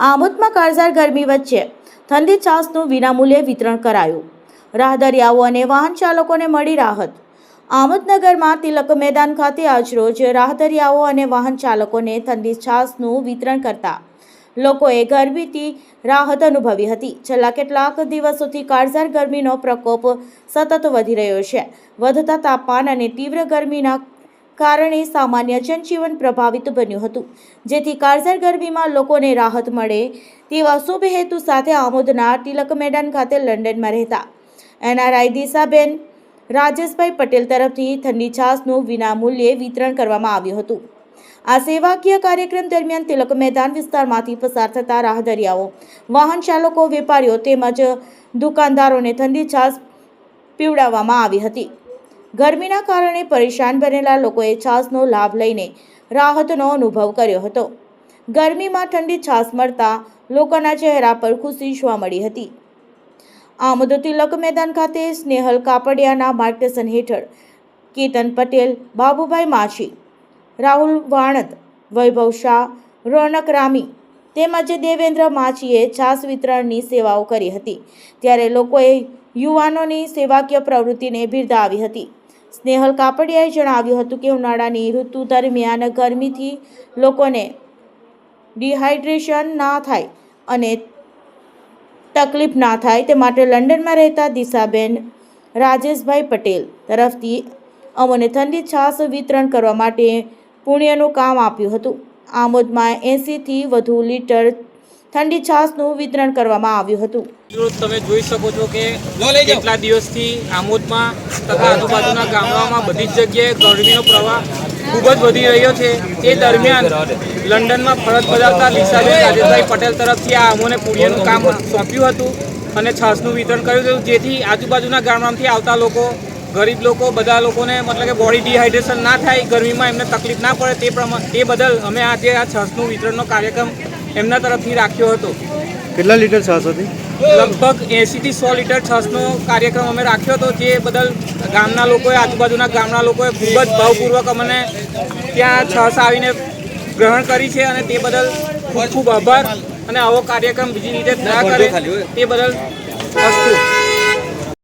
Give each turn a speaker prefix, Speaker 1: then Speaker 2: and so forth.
Speaker 1: આમોદમાં કાળઝાળ ગરમી વચ્ચે ઠંડી છાશનું વિનામૂલ્યે વિતરણ કરાયું. રાહદારીઓ અને વાહન ચાલકોને મળી રાહત. આમોદ નગરમાં તિલક મેદાન ખાતે આજરોજ રાહદારીઓ અને વાહન ચાલકોને ઠંડી છાશનું વિતરણ કરતા લોકોએ ગરમીથી રાહત અનુભવી હતી. છેલ્લા કેટલાક દિવસોથી કાળઝાળ ગરમીનો પ્રકોપ સતત વધી રહ્યો છે. વધતા તાપમાન અને તીવ્ર ગરમીના કારણે સામાન્ય જનજીવન પ્રભાવિત બન્યું હતું. જેથી કાળઝાળ ગરમીમાં લોકોને રાહત મળે તેવા શુભ હેતુ સાથે આમોદના તિલક મેદાન ખાતે લંડનમાં રહેતા NRI દિશાબેન રાજેશભાઈ પટેલ તરફથી ઠંડી છાશનું વિનામૂલ્યે વિતરણ કરવામાં આવ્યું હતું. આ સેવાકીય કાર્યક્રમ દરમિયાન તિલક મેદાન વિસ્તારમાંથી પસાર થતા રાહદારીઓ, વાહન ચાલકો, વેપારીઓ તેમજ દુકાનદારોને ઠંડી છાશ પીવડાવવામાં આવી હતી. ગરમીના કારણે પરેશાન બનેલા લોકોએ છાશનો લાભ લઈને રાહતનો અનુભવ કર્યો હતો. ગરમીમાં ઠંડી છાશ મળતા લોકોના ચહેરા પર ખુશી જોવા મળી હતી. આમોદ તિલક મેદાન ખાતે સ્નેહલ કાપડિયાના માર્ગદર્શન હેઠળ કેતન પટેલ, બાબુભાઈ માછી, રાહુલ વાણદ, વૈભવ શાહ, રોનક રામી તેમજ દેવેન્દ્ર માછીએ છાશ વિતરણની સેવાઓ કરી હતી. ત્યારે લોકોએ યુવાનોની સેવાકીય પ્રવૃત્તિને બિરદાવી હતી. સ્નેહલ કાપડિયાએ જણાવ્યું હતું કે ઉનાળાની ઋતુ દરમિયાન ગરમીથી લોકોને ડિહાઇડ્રેશન ના થાય અને તકલીફ ના થાય તે માટે લંડનમાં રહેતા દિશાબેન રાજેશભાઈ પટેલ તરફથી અમોને ઠંડી છાશ વિતરણ કરવા માટે પુણ્યનું કામ આપ્યું હતું. આમોદમાં 80થી વધુ લીટર ઠંડી છાશનું વિતરણ કરવામાં આવ્યું હતું.
Speaker 2: તમે જોઈ શકો છો કે કેટલા દિવસથી આમોદમાં તથા આજુબાજુના ગામડાઓમાં બધી જ જગ્યાએ ગરમીનો પ્રવાહ ખૂબ જ વધી રહ્યો છે. તે દરમિયાન લંડનમાં ફરજ બજાવતા દિશાબેન રાજેશભાઈ પટેલ તરફથી આ અમોને પુણ્યનું કામ સોંપ્યું હતું અને છાશનું વિતરણ કર્યું હતું, જેથી આજુબાજુના ગામડામાંથી આવતા લોકો, ગરીબ લોકો, બધા લોકોને મતલબ કે બોડી ડિહાઇડ્રેશન ના થાય, ગરમીમાં એમને તકલીફ ના પડે તે બદલ અમે આજે આ છાશનું વિતરણનો કાર્યક્રમ એમના તરફથી રાખ્યો હતો.
Speaker 3: કેટલા લીટર છાશ હતી?
Speaker 2: લગભગ 80 થી 100 લીટર છાશનો કાર્યક્રમ અમે રાખ્યો હતો. જે બદલ ગામના લોકોએ, આજુબાજુના ગામના લોકોએ ખૂબ જ ભાવપૂર્વક અમને ત્યાં છાશ આવીને ગ્રહણ કરી છે અને તે બદલ ખૂબ ખૂબ આભાર. અને આવો કાર્યક્રમ બીજી રીતે ના કરે તે બદલ અસ્તુ.